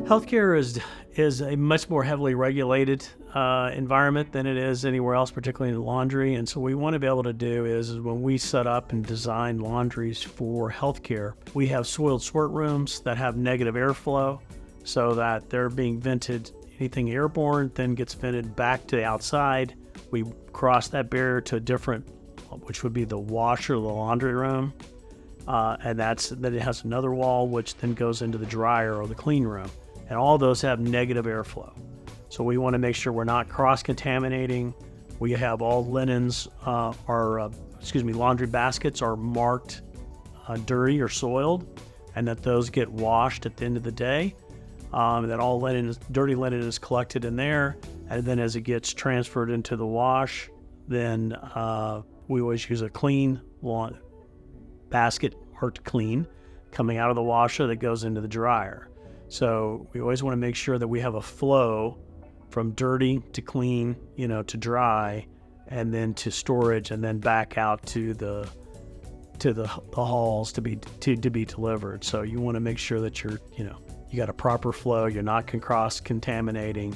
Healthcare is a much more heavily regulated environment than it is anywhere else, particularly in the laundry. And so what we want to be able to do is when we set up and design laundries for healthcare, we have soiled sort rooms that have negative airflow so that they're being vented. Anything airborne then gets vented back to the outside. We cross that barrier to a different, which would be the wash or the laundry room. And then it has another wall which then goes into the dryer or the clean room. And all those have negative airflow. So we want to make sure we're not cross-contaminating. We have all linens, laundry baskets are marked dirty or soiled, and that those get washed at the end of the day. That all dirty linen is collected in there, and then as it gets transferred into the wash, then we always use a clean basket marked clean coming out of the washer that goes into the dryer. So we always want to make sure that we have a flow from dirty to clean, to dry, and then to storage, and then back out to the halls to be delivered. So you want to make sure that you got a proper flow, you're not cross-contaminating,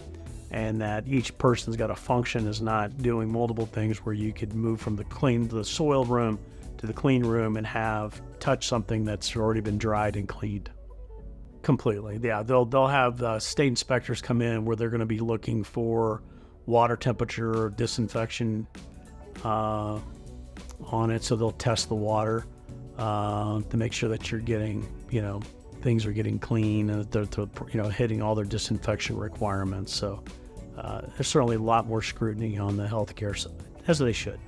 and that each person's got a function, is not doing multiple things where you could move from the soiled room to the clean room and touch something that's already been dried and cleaned. Completely, yeah. They'll have state inspectors come in where they're going to be looking for water temperature or disinfection on it. So they'll test the water to make sure that you're getting, things are getting clean and that they're hitting all their disinfection requirements. So there's certainly a lot more scrutiny on the healthcare side, as they should.